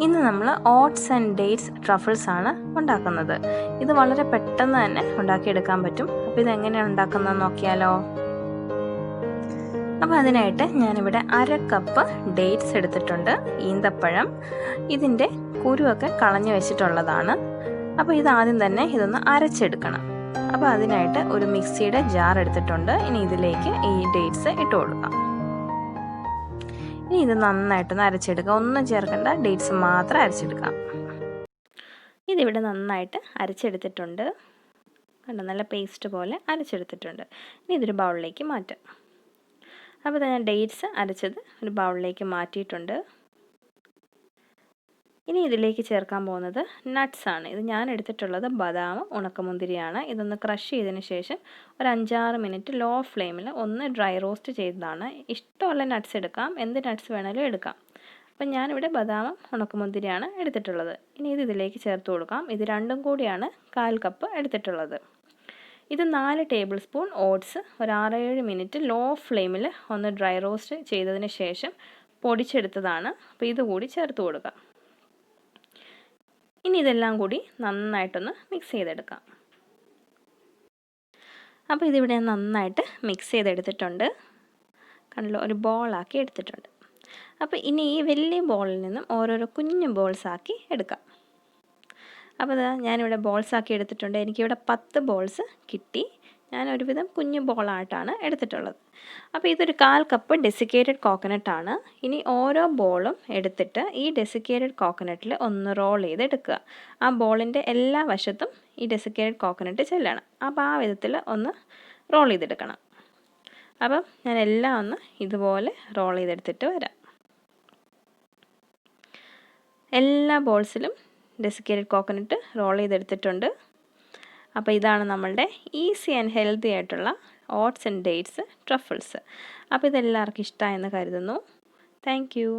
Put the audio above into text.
ഇന്ന് നമ്മൾ oats and dates truffles ആണ് ഉണ്ടാക്കുന്നത്. ഇത് വളരെ പെട്ടെന്ന് തന്നെ ഉണ്ടാക്കിയെടുക്കാൻ പറ്റും. അപ്പോൾ ഇതെങ്ങനെയാണ് ഉണ്ടാക്കുന്നതെന്ന് നോക്കിയാലോ. അപ്പോൾ അതിനായിട്ട് ഞാനിവിടെ 1/2 കപ്പ് ഡേറ്റ്സ് എടുത്തിട്ടുണ്ട്, ഈന്തപ്പഴം. ഇതിൻ്റെ കുരുവൊക്കെ കളഞ്ഞു വെച്ചിട്ടുള്ളതാണ്. അപ്പോൾ ഇതാദ്യം തന്നെ ഇതൊന്ന് അരച്ചെടുക്കണം. അപ്പോൾ അതിനായിട്ട് ഒരു മിക്സിയുടെ ജാർ എടുത്തിട്ടുണ്ട്. ഇനി ഇതിലേക്ക് ഈ ഡേറ്റ്സ് ഇട്ട് കൊടുക്കാം. ഇനി ഇത് നന്നായിട്ടൊന്ന് അരച്ചെടുക്കുക. ഒന്നും ചേർക്കേണ്ട, ഡേറ്റ്സ് മാത്രം അരച്ചെടുക്കാം. ഇതിവിടെ നന്നായിട്ട് അരച്ചെടുത്തിട്ടുണ്ട്. കണ്ടോ, നല്ല പേസ്റ്റ് പോലെ അരച്ചെടുത്തിട്ടുണ്ട്. ഇനി ഇതൊരു ബൗളിലേക്ക് മാറ്റാം. അപ്പോൾ ഞാൻ ഡേറ്റ്സ് അരച്ചത് ഒരു ബൗളിലേക്ക് മാറ്റിയിട്ടുണ്ട്. ഇനി ഇതിലേക്ക് ചേർക്കാൻ പോകുന്നത് നട്ട്സാണ്. ഇത് ഞാൻ എടുത്തിട്ടുള്ളത് ബദാം, ഉണക്കമുന്തിരിയാണ്. ഇതൊന്ന് ക്രഷ് ചെയ്തതിന് ശേഷം ഒരു 5-6 മിനിറ്റ് ലോ ഫ്ലെയിമിൽ ഒന്ന് ഡ്രൈ റോസ്റ്റ് ചെയ്തതാണ്. ഇഷ്ടമുള്ള നട്ട്സ് എടുക്കാം, എന്ത് നട്ട്സ് വേണമെങ്കിലും എടുക്കാം. അപ്പം ഞാനിവിടെ ബദാമും ഉണക്കമുന്തിരിയാണ് എടുത്തിട്ടുള്ളത്. ഇനി ഇതിലേക്ക് ചേർത്ത് കൊടുക്കാം. ഇത് രണ്ടും കൂടിയാണ് 1/4 കപ്പ് എടുത്തിട്ടുള്ളത്. ഇത് 4 ടേബിൾ സ്പൂൺ ഓട്സ് ഒരു 6-7 മിനിറ്റ് ലോ ഫ്ലെയിമിൽ ഒന്ന് ഡ്രൈ റോസ്റ്റ് ചെയ്തതിന് ശേഷം പൊടിച്ചെടുത്തതാണ്. അപ്പോൾ ഇതുകൂടി ചേർത്ത് കൊടുക്കാം. ഇനി ഇതെല്ലാം കൂടി നന്നായിട്ടൊന്ന് മിക്സ് ചെയ്തെടുക്കാം. അപ്പോൾ ഇതിവിടെ നന്നായിട്ട് മിക്സ് ചെയ്തെടുത്തിട്ടുണ്ട്. കണ്ടല്ലോ, ഒരു ബോളാക്കി എടുത്തിട്ടുണ്ട്. അപ്പോൾ ഇനി ഈ വലിയ ബോളിൽ നിന്നും ഓരോരോ കുഞ്ഞു ബോൾസാക്കി എടുക്കാം. അപ്പോൾ ഞാനിവിടെ ബോൾസാക്കി എടുത്തിട്ടുണ്ട്. എനിക്കിവിടെ 10 ബോൾസ് കിട്ടി. ഞാൻ ഒരുവിധം കുഞ്ഞു ബോളായിട്ടാണ് എടുത്തിട്ടുള്ളത്. അപ്പോൾ ഇതൊരു 1/4 കപ്പ് ഡെസിക്കേറ്റഡ് കോക്കനട്ടാണ്. ഇനി ഓരോ ബോളും എടുത്തിട്ട് ഈ ഡെസിക്കേറ്റഡ് കോക്കനട്ടിൽ ഒന്ന് റോൾ ചെയ്തെടുക്കുക. ആ ബോളിൻ്റെ എല്ലാ വശത്തും ഈ ഡെസിക്കേറ്റഡ് കോക്കനട്ട് ചെല്ലണം. അപ്പോൾ ആ വിധത്തിൽ ഒന്ന് റോൾ ചെയ്തെടുക്കണം. അപ്പം ഞാൻ എല്ലാം ഒന്ന് ഇതുപോലെ റോൾ ചെയ്തെടുത്തിട്ട് വരാം. എല്ലാ ബോൾസിലും ഡെസിക്കേറ്റഡ് കോക്കനട്ട് റോൾ ചെയ്തെടുത്തിട്ടുണ്ട്. അപ്പോൾ ഇതാണ് നമ്മളുടെ ഈസി ആൻഡ് ഹെൽത്തി ആയിട്ടുള്ള ഓട്സ് ആൻഡ് ഡേറ്റ്സ് ട്രഫിൾസ്. അപ്പോൾ ഇതെല്ലാവർക്കും ഇഷ്ടമായെന്ന് കരുതുന്നു. Thank you.